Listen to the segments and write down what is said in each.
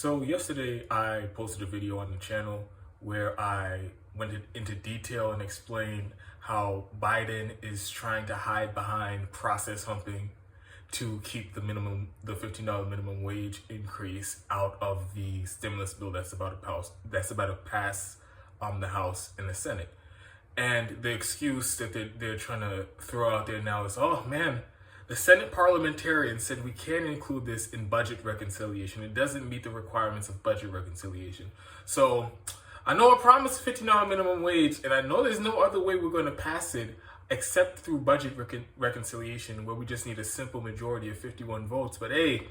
So yesterday I posted a video on the channel where I went into detail and explained how Biden is trying to hide behind process humping to keep the $15 minimum wage increase out of the stimulus bill that's about to pass the House and the Senate. And the excuse that they're trying to throw out there now is, oh man, the Senate parliamentarian said we can't include this in budget reconciliation. It doesn't meet the requirements of budget reconciliation. So I know I promised a $15 minimum wage, and I know there's no other way we're going to pass it except through budget reconciliation, where we just need a simple majority of 51 votes. But hey,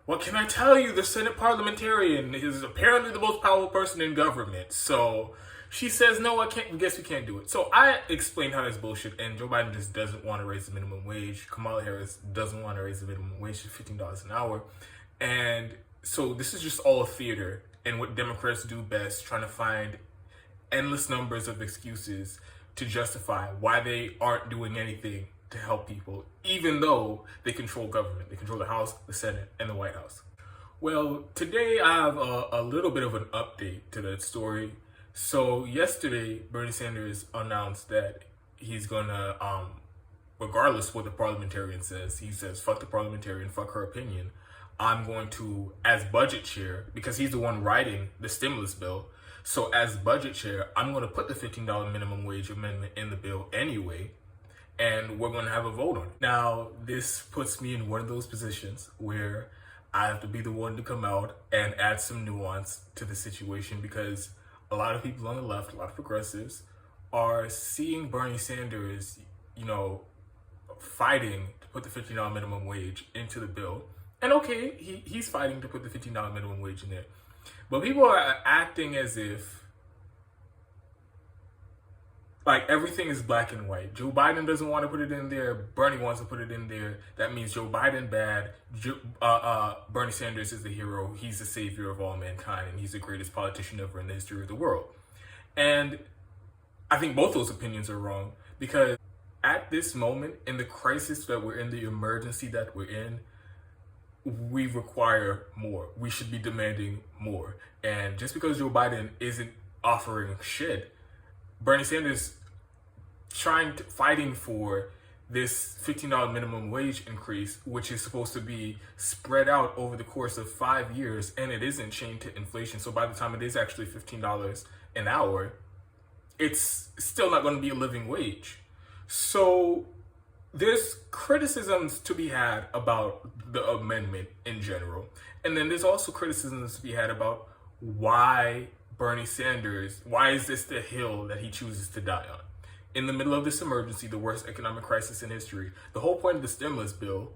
what can I tell you? The Senate parliamentarian is apparently the most powerful person in government. So she says, no, I can't. Guess we can't do it. So I explained how that's bullshit, and Joe Biden just doesn't want to raise the minimum wage. Kamala Harris doesn't want to raise the minimum wage to $15 an hour. And so this is just all a theater and what Democrats do best, trying to find endless numbers of excuses to justify why they aren't doing anything to help people, even though they control government. They control the House, the Senate, and the White House. Well, today I have a little bit of an update to that story. So yesterday, Bernie Sanders announced that he's gonna, regardless what the parliamentarian says, he says, fuck the parliamentarian, fuck her opinion. I'm going to, as budget chair, because he's the one writing the stimulus bill, so as budget chair, I'm going to put the $15 minimum wage amendment in the bill anyway, and we're going to have a vote on it. Now, this puts me in one of those positions where I have to be the one to come out and add some nuance to the situation, because a lot of people on the left, a lot of progressives, are seeing Bernie Sanders, fighting to put the $15 minimum wage into the bill. And okay, he's fighting to put the $15 minimum wage in there. But people are acting as if like everything is black and white. Joe Biden doesn't want to put it in there. Bernie wants to put it in there. That means Joe Biden bad. Bernie Sanders is the hero. He's the savior of all mankind, and he's the greatest politician ever in the history of the world. And I think both those opinions are wrong, because at this moment, in the crisis that we're in, the emergency that we're in, we require more. We should be demanding more. And just because Joe Biden isn't offering shit, Bernie Sanders fighting for this $15 minimum wage increase, which is supposed to be spread out over the course of 5 years, and it isn't chained to inflation. So by the time it is actually $15 an hour, it's still not going to be a living wage. So there's criticisms to be had about the amendment in general. And then there's also criticisms to be had about why is this the hill that he chooses to die on? In the middle of this emergency, the worst economic crisis in history, the whole point of the stimulus bill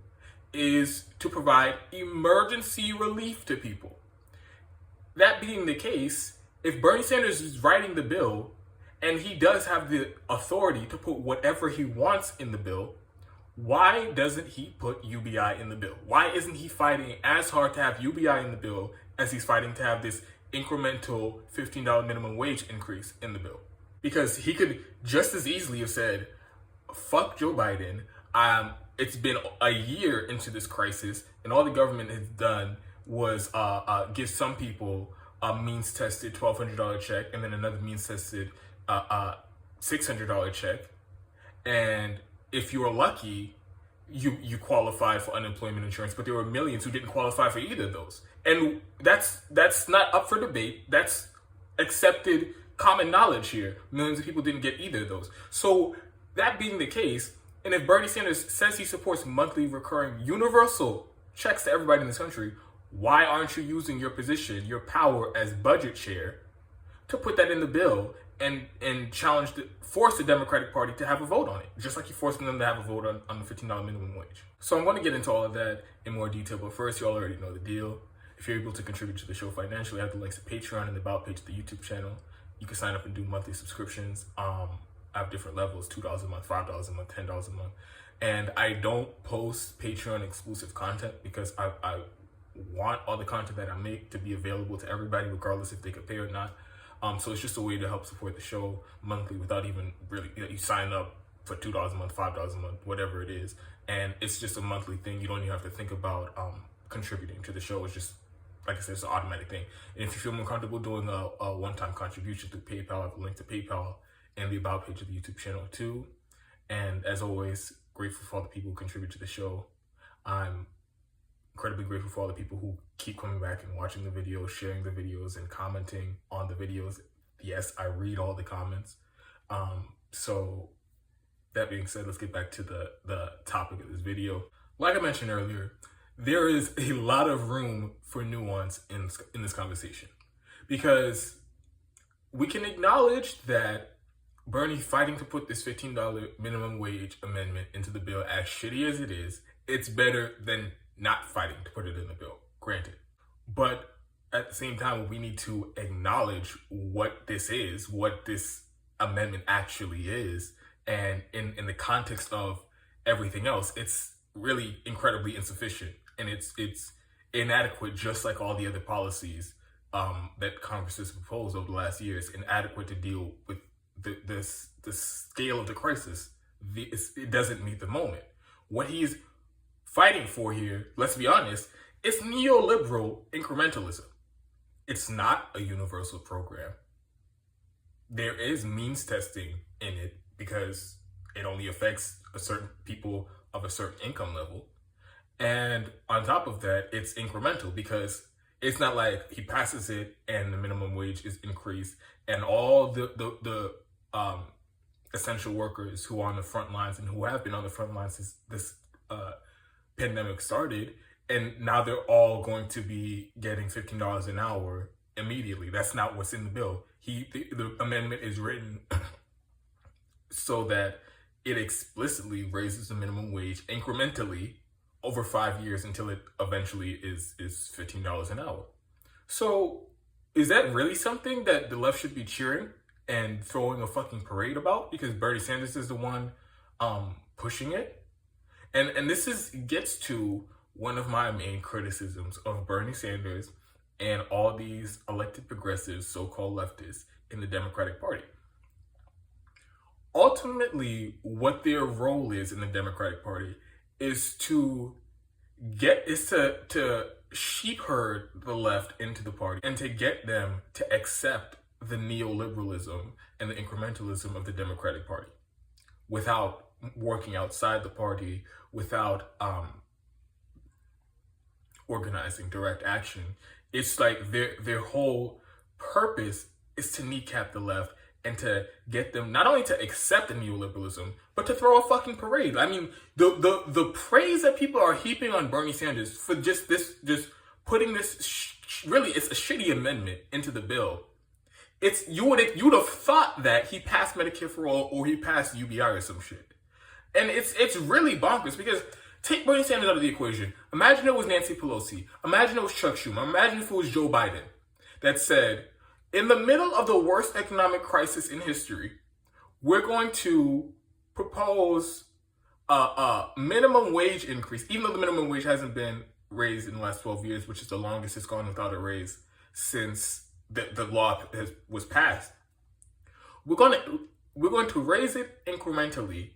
is to provide emergency relief to people. That being the case, if Bernie Sanders is writing the bill, and he does have the authority to put whatever he wants in the bill, why doesn't he put UBI in the bill? Why isn't he fighting as hard to have UBI in the bill as he's fighting to have this incremental $15 minimum wage increase in the bill? Because he could just as easily have said, fuck Joe Biden. It's been a year into this crisis, and all the government has done was give some people a means-tested $1,200 check, and then another means-tested $600 check. And if you were lucky, you qualified for unemployment insurance, but there were millions who didn't qualify for either of those. And that's not up for debate. That's accepted common knowledge here. Millions of people didn't get either of those. So that being the case, and if Bernie Sanders says he supports monthly recurring universal checks to everybody in this country, why aren't you using your position, your power as budget chair, to put that in the bill and force the Democratic Party to have a vote on it, just like you're forcing them to have a vote on the $15 minimum wage? So I'm going to get into all of that in more detail, but first, you all already know the deal. If you're able to contribute to the show financially, I have the links to Patreon and the About page of the YouTube channel. You can sign up and do monthly subscriptions. I have different levels, $2 a month, $5 a month, $10 a month. And I don't post Patreon exclusive content because I want all the content that I make to be available to everybody, regardless if they could pay or not. So it's just a way to help support the show monthly without even really, you sign up for $2 a month, $5 a month, whatever it is. And it's just a monthly thing. You don't even have to think about contributing to the show. It's just like I said, it's an automatic thing. And if you feel more comfortable doing a one-time contribution through PayPal, I have a link to PayPal in the About page of the YouTube channel too. And as always, grateful for all the people who contribute to the show. I'm incredibly grateful for all the people who keep coming back and watching the videos, sharing the videos, and commenting on the videos. Yes, I read all the comments. So that being said, let's get back to the topic of this video. Like I mentioned earlier, there is a lot of room for nuance in this conversation, because we can acknowledge that Bernie fighting to put this $15 minimum wage amendment into the bill, as shitty as it is, it's better than not fighting to put it in the bill, granted. But at the same time, we need to acknowledge what this is, what this amendment actually is, and in the context of everything else, it's really incredibly insufficient, and it's inadequate, just like all the other policies that Congress has proposed over the last years, inadequate to deal with the scale of the crisis. It doesn't meet the moment. What he's fighting for here, let's be honest, it's neoliberal incrementalism. It's not a universal program. There is means testing in it because it only affects a certain people of a certain income level. And on top of that, it's incremental because it's not like he passes it and the minimum wage is increased and all the essential workers who are on the front lines and who have been on the front lines since this pandemic started, and now they're all going to be getting $15 an hour immediately. That's not what's in the bill. The amendment is written so that it explicitly raises the minimum wage incrementally over 5 years until it eventually is $15 an hour. So is that really something that the left should be cheering and throwing a fucking parade about because Bernie Sanders is the one pushing it? And this gets to one of my main criticisms of Bernie Sanders and all these elected progressives, so-called leftists in the Democratic Party. Ultimately, what their role is in the Democratic Party is to sheep herd the left into the party and to get them to accept the neoliberalism and the incrementalism of the Democratic Party without working outside the party, without organizing direct action. It's like their whole purpose is to kneecap the left and to get them not only to accept the neoliberalism, but to throw a fucking parade. I mean, the praise that people are heaping on Bernie Sanders for just putting this really, it's a shitty amendment into the bill. You would have thought that he passed Medicare for all or he passed UBI or some shit. And it's really bonkers because take Bernie Sanders out of the equation. Imagine it was Nancy Pelosi. Imagine it was Chuck Schumer. Imagine if it was Joe Biden that said, in the middle of the worst economic crisis in history, we're going to propose a minimum wage increase, even though the minimum wage hasn't been raised in the last 12 years, which is the longest it's gone without a raise since the law was passed. We're going to raise it incrementally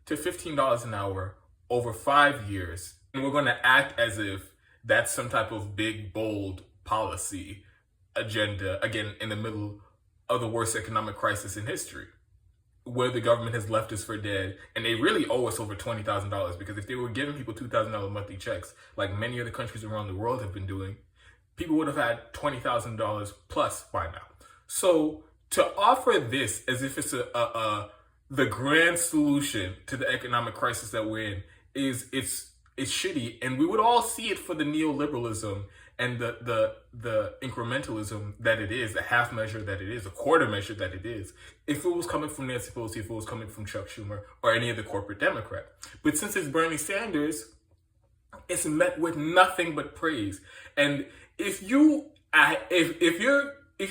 to $15 an hour over 5 years. And we're going to act as if that's some type of big, bold policy agenda, again, in the middle of the worst economic crisis in history, where the government has left us for dead, and they really owe us over $20,000, because if they were giving people $2,000 monthly checks, like many other countries around the world have been doing, people would have had $20,000 plus by now. So to offer this as if it's the grand solution to the economic crisis that we're in it's shitty, and we would all see it for the neoliberalism and the incrementalism that it is, the half measure that it is, a quarter measure that it is, if it was coming from Nancy Pelosi, if it was coming from Chuck Schumer or any other corporate Democrat. But since it's Bernie Sanders, it's met with nothing but praise. And if you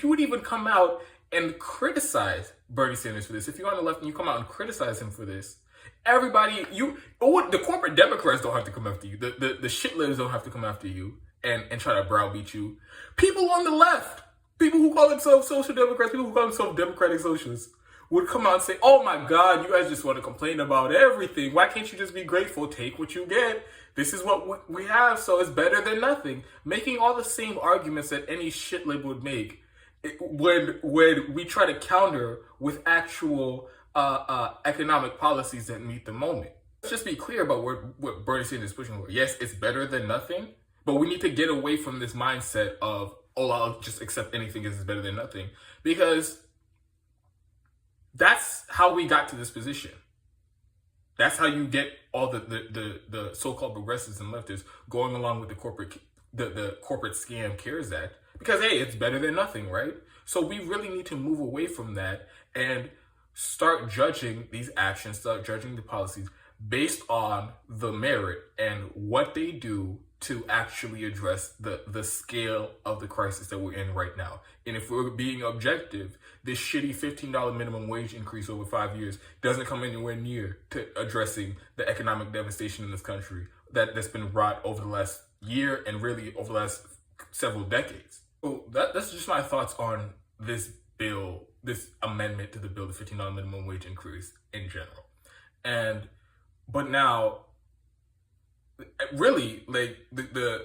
would even come out and criticize Bernie Sanders for this, if you're on the left and you come out and criticize him for this, everybody, the corporate Democrats don't have to come after you. The shitlibs don't have to come after you and try to browbeat you. People on the left, people who call themselves social democrats, people who call themselves democratic socialists, would come out and say, oh my God, you guys just want to complain about everything. Why can't you just be grateful? Take what you get. This is what we have, so it's better than nothing. Making all the same arguments that any shit lib would make when we try to counter with actual economic policies that meet the moment. Let's just be clear about what Bernie Sanders is pushing for. Yes, it's better than nothing, but we need to get away from this mindset of, oh, I'll just accept anything because it's better than nothing. Because that's how we got to this position. That's how you get all the so-called progressives and leftists going along with the corporate scam CARES Act. Because, hey, it's better than nothing, right? So we really need to move away from that and start judging these actions, start judging the policies based on the merit and what they do to actually address the scale of the crisis that we're in right now. And if we're being objective, this shitty $15 minimum wage increase over 5 years doesn't come anywhere near to addressing the economic devastation in this country that's been wrought over the last year and really over the last several decades. So that's just my thoughts on this bill, this amendment to the bill, the $15 minimum wage increase in general. But now, really, like the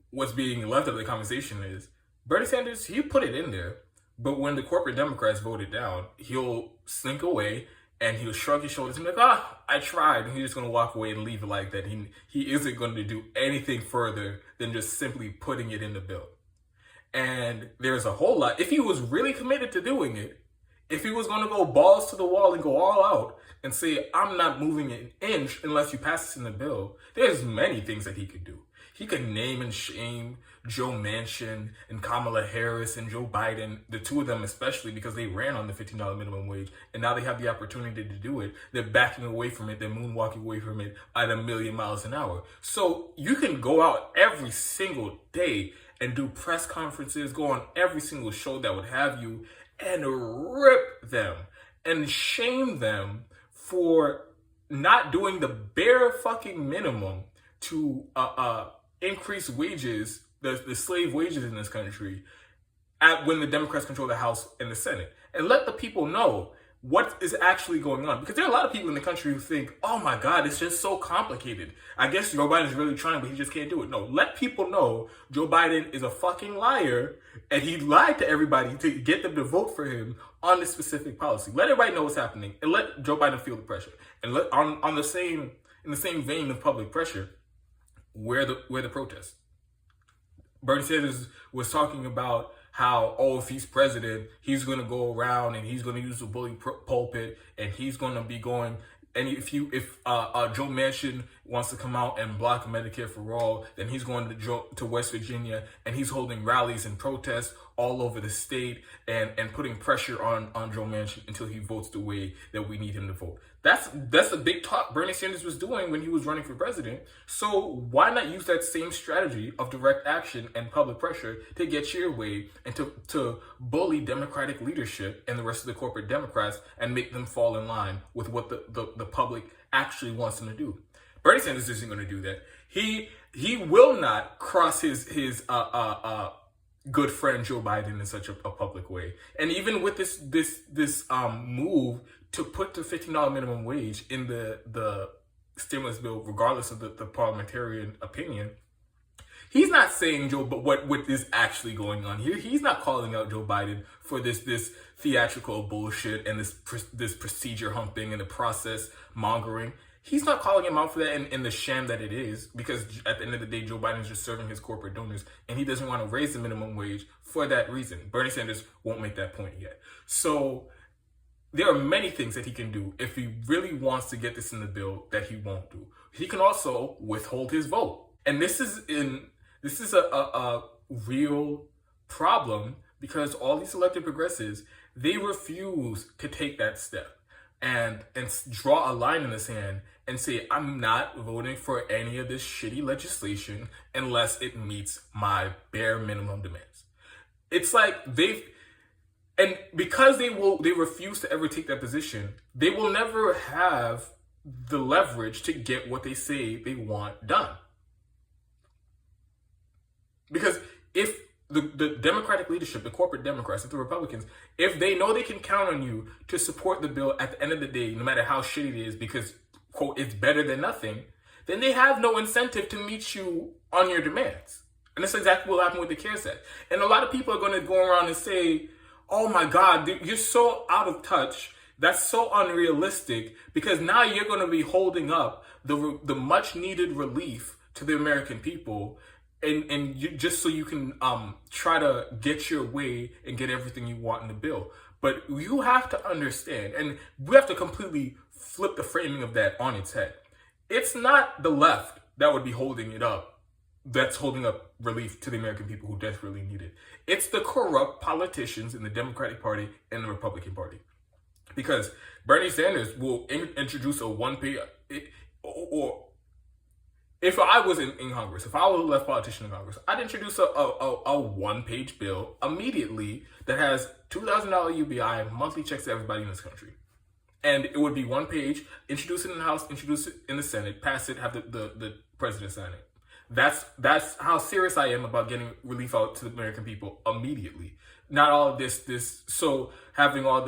what's being left of the conversation is Bernie Sanders, he put it in there, but when the corporate Democrats vote it down, he'll slink away and he'll shrug his shoulders and be like, I tried, and he's just going to walk away and leave it like that. He isn't going to do anything further than just simply putting it in the bill. And there's a whole lot. If he was really committed to doing it, if he was going to go balls to the wall and go all out and say, I'm not moving an inch unless you pass this in the bill, there's many things that he could do. He could name and shame Joe Manchin and Kamala Harris and Joe Biden, the two of them especially, because they ran on the $15 minimum wage and now they have the opportunity to do it. They're backing away from it. They're moonwalking away from it at 1,000,000 miles an hour. So you can go out every single day and do press conferences, go on every single show that would have you, and rip them and shame them for not doing the bare fucking minimum to increase wages, the slave wages in this country, when the Democrats control the House and the Senate. And let the people know what is actually going on. Because there are a lot of people in the country who think, oh my God, it's just so complicated. I guess Joe Biden's really trying, but he just can't do it. No, let people know Joe Biden is a fucking liar and he lied to everybody to get them to vote for him on this specific policy. Let everybody know what's happening and let Joe Biden feel the pressure. And let in the same vein of public pressure, where the protests. Bernie Sanders was talking about how, if he's president, he's going to go around and he's going to use the bully pulpit and he's going to be going. And if Joe Manchin wants to come out and block Medicare for all, then he's going to West Virginia and he's holding rallies and protests all over the state and putting pressure on Joe Manchin until he votes the way that we need him to vote. That's a big talk Bernie Sanders was doing when he was running for president. So why not use that same strategy of direct action and public pressure to get your way and to bully Democratic leadership and the rest of the corporate Democrats and make them fall in line with what the public actually wants them to do? Bernie Sanders isn't going to do that. He will not cross his good friend Joe Biden in such a public way. And even with this move to put the $15 minimum wage in the stimulus bill, regardless of the parliamentarian opinion, he's not saying but what is actually going on here. He's not calling out Joe Biden for this theatrical bullshit and this procedure humping and the process mongering. He's not calling him out for that in the sham that it is, because at the end of the day, Joe Biden's just serving his corporate donors and he doesn't want to raise the minimum wage for that reason. Bernie Sanders won't make that point yet. So there are many things that he can do if he really wants to get this in the bill that he won't do. He can also withhold his vote. And this is a real problem because all these elected progressives, they refuse to take that step and draw a line in the sand and say, I'm not voting for any of this shitty legislation unless it meets my bare minimum demands. It's like and because they refuse to ever take that position, they will never have the leverage to get what they say they want done. Because if the Democratic leadership, the corporate Democrats, if the Republicans, if they know they can count on you to support the bill at the end of the day, no matter how shitty it is, because, quote, it's better than nothing, then they have no incentive to meet you on your demands. And that's exactly what happened with the CARES Act. And a lot of people are going to go around and say, oh my God, you're so out of touch. That's so unrealistic, because now you're going to be holding up the much needed relief to the American people, and you, just so you can try to get your way and get everything you want in the bill. But you have to understand, and we have to completely flip the framing of that on its head. It's not the left that would be holding it up, that's holding up relief to the American people who desperately need it. It's the corrupt politicians in the Democratic Party and the Republican Party. Because Bernie Sanders will introduce a one-page, or if I was in Congress, if I was a left politician in Congress, I'd introduce a one-page bill immediately that has $2,000 UBI monthly checks to everybody in this country. And it would be one page, introduce it in the House, introduce it in the Senate, pass it, have the president sign it. That's how serious I am about getting relief out to the American people immediately. Not all of this, so having all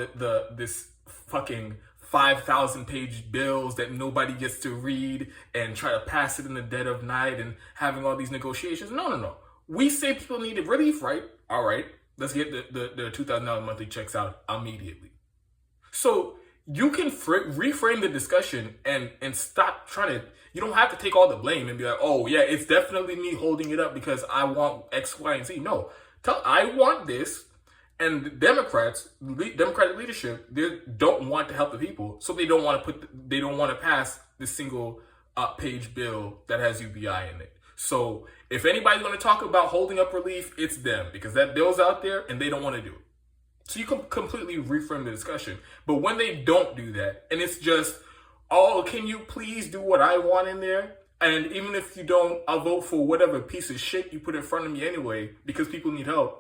this fucking 5,000 page bills that nobody gets to read and try to pass it in the dead of night and having all these negotiations. No. We say people needed relief, right? All right, let's get the $2,000 monthly checks out immediately. So you can reframe the discussion and stop trying to, you don't have to take all the blame and be like, oh yeah, it's definitely me holding it up because I want X, Y, and Z. No, I want this. And the Democratic leadership, they don't want to help the people, so they don't want to pass this single page bill that has UBI in it. So if anybody's going to talk about holding up relief, it's them, because that bill's out there and they don't want to do it. So you can completely reframe the discussion. But when they don't do that, and it's just, oh, can you please do what I want in there? And even if you don't, I'll vote for whatever piece of shit you put in front of me anyway, because people need help.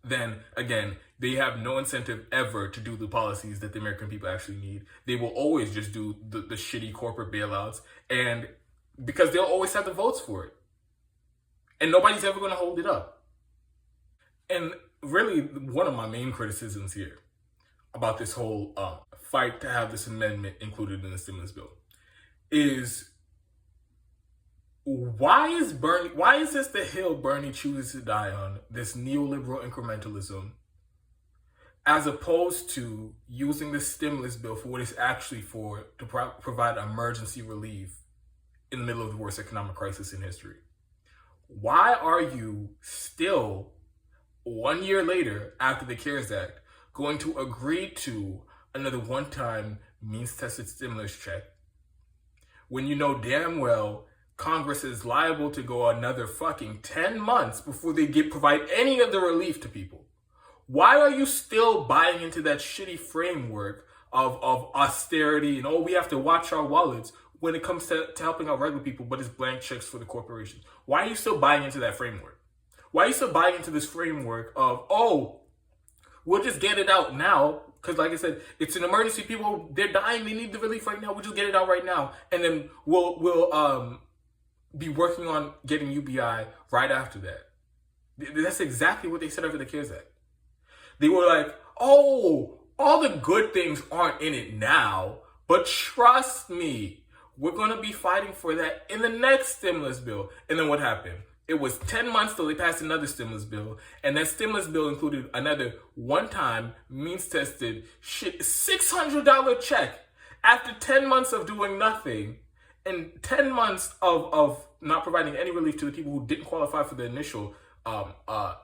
Then again, they have no incentive ever to do the policies that the American people actually need. They will always just do the shitty corporate bailouts, and because they'll always have the votes for it. And nobody's ever going to hold it up. And really, one of my main criticisms here about this whole fight to have this amendment included in the stimulus bill is, why is this the hill Bernie chooses to die on, this neoliberal incrementalism, as opposed to using the stimulus bill for what it's actually for, to provide emergency relief in the middle of the worst economic crisis in history? Why are you still, 1 year later after the CARES Act, going to agree to another one-time means-tested stimulus check when you know damn well Congress is liable to go another fucking 10 months before they provide any of the relief to people? Why are you still buying into that shitty framework of austerity and, oh, we have to watch our wallets when it comes to helping out regular people, but it's blank checks for the corporations? Why are you still buying into that framework? Why are you still buying into this framework of, oh, we'll just get it out now? Because like I said, it's an emergency. People, they're dying. They need the relief right now. We'll just get it out right now. And then we'll be working on getting UBI right after that. That's exactly what they said over the CARES Act. They were like, oh, all the good things aren't in it now, but trust me, we're going to be fighting for that in the next stimulus bill. And then what happened? It was 10 months till they passed another stimulus bill, and that stimulus bill included another one-time, means-tested, $600 check after 10 months of doing nothing. And 10 months of not providing any relief to the people who didn't qualify for the initial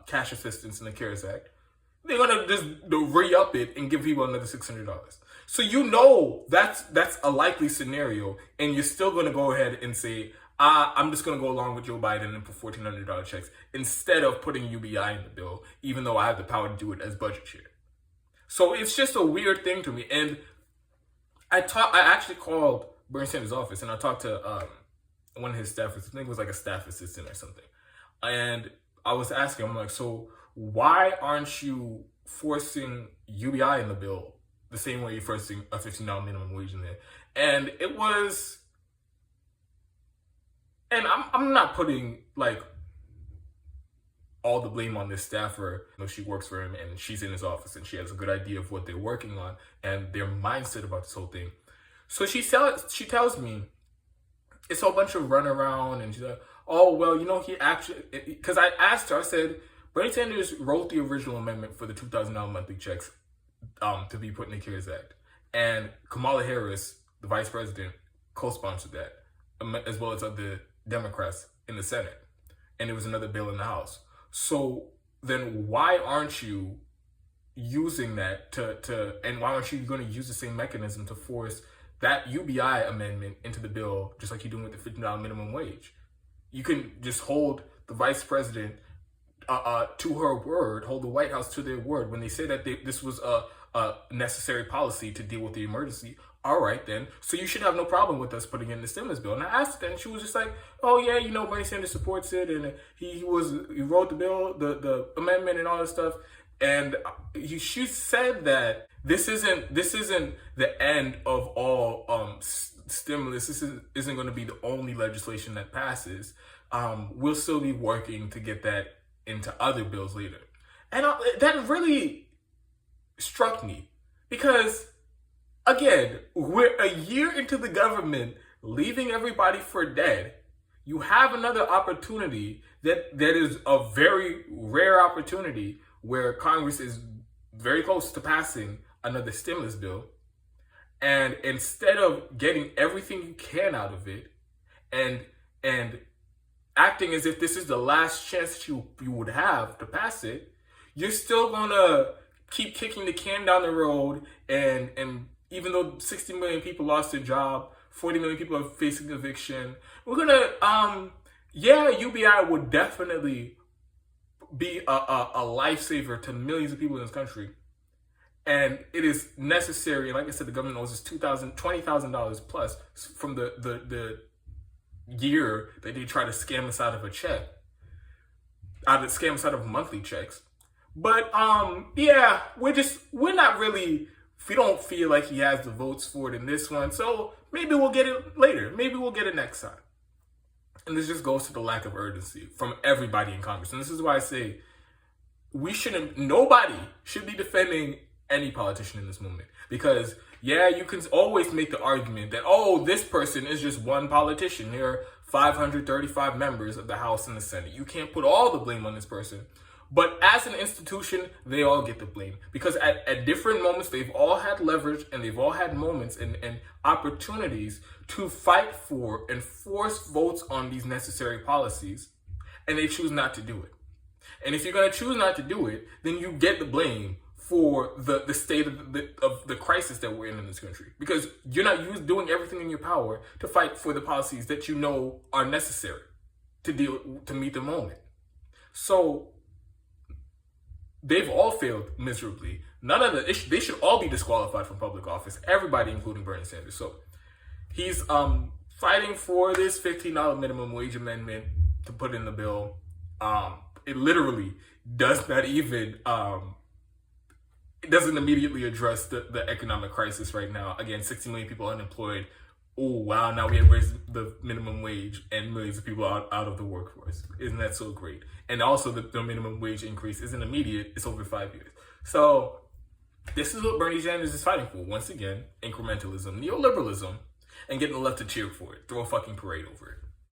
cash assistance in the CARES Act. They're going to just re-up it and give people another $600. So you know that's a likely scenario, and you're still going to go ahead and say, I'm just going to go along with Joe Biden and put $1,400 checks instead of putting UBI in the bill, even though I have the power to do it as budget chair. So it's just a weird thing to me. And I actually called Bernie Sanders' office, and I talked to one of his staffers. I think it was like a staff assistant or something. And I was asking him, like, so why aren't you forcing UBI in the bill the same way you're forcing a $15 minimum wage in there? And it was, and I'm not putting like all the blame on this staffer. You know, she works for him and she's in his office and she has a good idea of what they're working on and their mindset about this whole thing. So she tells me, it's a bunch of runaround and she's like, oh, well, he actually, because I asked her, I said, Bernie Sanders wrote the original amendment for the $2,000 monthly checks to be put in the CARES Act. And Kamala Harris, the vice president, co-sponsored that, as well as other Democrats in the Senate. And there was another bill in the House. So then why aren't you using that and why aren't you going to use the same mechanism to force that UBI amendment into the bill, just like you're doing with the $15 minimum wage? You can just hold the vice president to her word, hold the White House to their word when they say that this was a necessary policy to deal with the emergency. All right, then. So you should have no problem with us putting in the stimulus bill. And I asked her, and she was just like, oh, yeah, Bernie Sanders supports it. And he wrote the bill, the amendment and all that stuff. And she said that this isn't the end of all stimulus. This isn't going to be the only legislation that passes. We'll still be working to get that into other bills later. And that really struck me because, again, we're a year into the government leaving everybody for dead. You have another opportunity that is a very rare opportunity where Congress is very close to passing another stimulus bill. And instead of getting everything you can out of it and acting as if this is the last chance that you would have to pass it, you're still going to keep kicking the can down the road. And even though 60 million people lost their job, 40 million people are facing eviction, we're going to, UBI would definitely be a lifesaver to millions of people in this country. And it is necessary. And like I said, the government owes us $20,000 plus from the year that they try to scam us out of a check, scam us out of monthly checks. But we don't feel like he has the votes for it in this one. So maybe we'll get it later. Maybe we'll get it next time. And this just goes to the lack of urgency from everybody in Congress. And this is why I say nobody should be defending any politician in this moment. Because, you can always make the argument that, this person is just one politician. There are 535 members of the House and the Senate. You can't put all the blame on this person. But as an institution, they all get the blame. Because at different moments, they've all had leverage and they've all had moments and opportunities to fight for and force votes on these necessary policies. And they choose not to do it. And if you're going to choose not to do it, then you get the blame for the state of the crisis that we're in this country. Because you're not doing everything in your power to fight for the policies that you know are necessary to meet the moment. So they've all failed miserably. They should all be disqualified from public office. Everybody, including Bernie Sanders. So he's fighting for this $15 minimum wage amendment to put in the bill. It literally does not even it doesn't immediately address the economic crisis right now. Again, 60 million people unemployed. Oh, wow, now we have raised the minimum wage and millions of people out of the workforce. Isn't that so great? And also the minimum wage increase isn't immediate. It's over 5 years. So this is what Bernie Sanders is fighting for. Once again, incrementalism, neoliberalism, and getting the left to cheer for it. Throw a fucking parade over it.